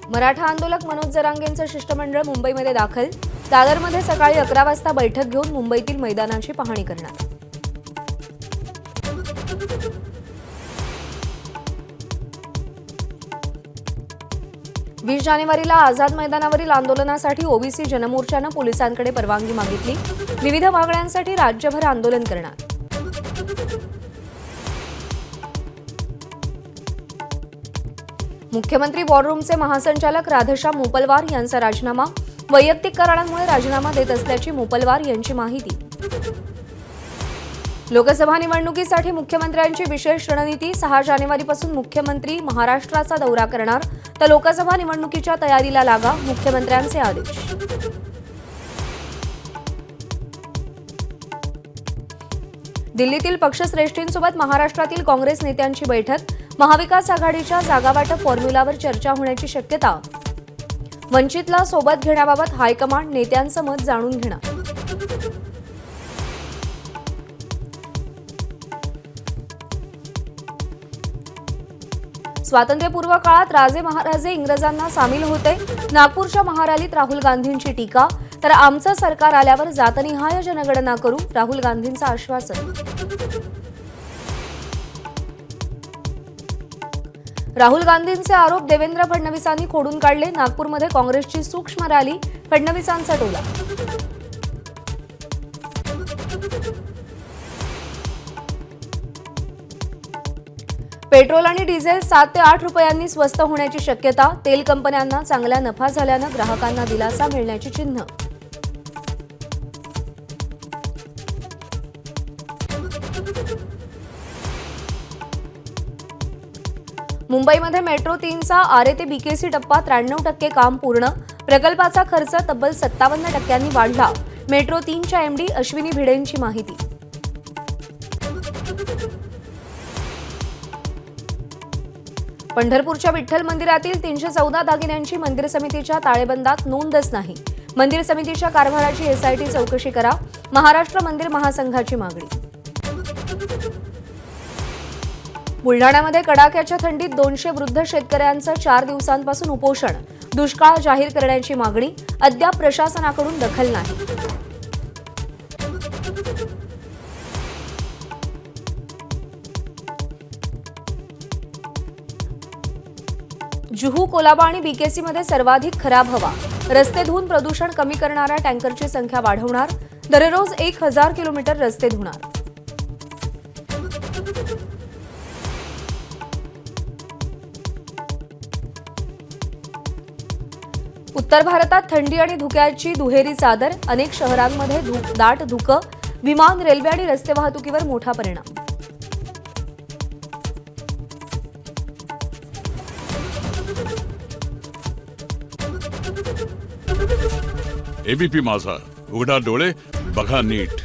मराठा आंदोलक मनोज जरांगेंचं शिष्टमंडळ मुंबईमध्ये दाखल। दादरमध्ये सकाळी 11 वाजता बैठक घेऊन मुंबईतील मैदानाची पाहणी करणार। 20 जानेवारीला आझाद मैदानावरील आंदोलनासाठी ओबीसी जनमोर्चाने पोलिसांकडे परवानगी मागितली। विविध मागण्यांसाठी राज्यभर आंदोलन करणार। मुख्यमंत्री वॉर रूमचे महासंचालक राधेश्याम मोपलवार यांचा राजीनामा। वैयक्तिक कारणांमुळे राजीनामा देत असल्याची मोपलवार यांची माहिती। लोकसभा निवडणुकीसाठी मुख्यमंत्र्यांची विशेष रणनीती। 6 जानेवारीपासून मुख्यमंत्री महाराष्ट्राचा दौरा करणार, तर लोकसभा निवडणुकीच्या तयारीला लागा, मुख्यमंत्र्यांचे आदेश। दिल्लीतील पक्षश्रेष्ठींसोबत महाराष्ट्रातील काँग्रेस नेत्यांची बैठक। महाविकास आघाडीच्या जागावाटप फॉर्म्युलावर चर्चा होण्याची शक्यता। वंचितला सोबत घेण्याबाबत हायकमांड नेत्यांचं मत जाणून घेणार। स्वातंत्र्यपूर्व काळात राजे महाराजे इंग्रजांना सामील होते। नागपूरच्या महारॅलीत राहुल गांधींची टीका, तर आमचं सरकार आल्यावर जातनिहाय जनगणना करू, राहुल गांधींचं आश्वासन। राहुल गांधींचे आरोप देवेंद्र फडणवीसांनी खोडून काढले। नागपूरमध्ये काँग्रेसची सूक्ष्म रॅली, फडणवीसांचा टोला। पेट्रोल आणि डिझेल 7 ते 8 रुपयांनी स्वस्त होण्याची शक्यता। तेल कंपन्यांना चांगला नफा झाल्यानं ग्राहकांना दिलासा मिळण्याची चिन्ह। मुंबईमध्ये मेट्रो 3चा आरे ते बीकेसी टप्पा 93% काम पूर्ण। प्रकल्पाचा खर्च तब्बल 57% वाढला। मेट्रो 3च्या एमडी अश्विनी भिडेंची माहिती। पंढरपूरच्या विठ्ठल मंदिरातील 314 दागिन्यांची मंदिर समितीच्या ताळेबंदात नोंदच नाही। मंदिर समितीच्या कारभाराची एसआयटी चौकशी करा, महाराष्ट्र मंदिर महासंघाची मागणी। बुलढाण्यामध्ये कडाक्याच्या थंडीत 200 वृद्ध शेतकऱ्यांचं 4 दिवसांपासून उपोषण। दुष्काळ जाहीर करण्याची मागणी, अद्याप प्रशासनाकडून दखल नाही। जुहू, कोलाबा आणि बीकेसीमध्ये सर्वाधिक खराब हवा। रस्ते धुवून प्रदूषण कमी करणाऱ्या टँकरची संख्या वाढवणार। दररोज 1000 किलोमीटर रस्ते धुणार। उत्तर भारतात थंडी आणि धुक्याची दुहेरी चादर। अनेक शहरांमध्ये दाट धुकं। विमान, रेल्वे आणि रस्ते वाहतुकीवर मोठा परिणाम। एबीपी माझा, उघडा डोळे बघा नीट।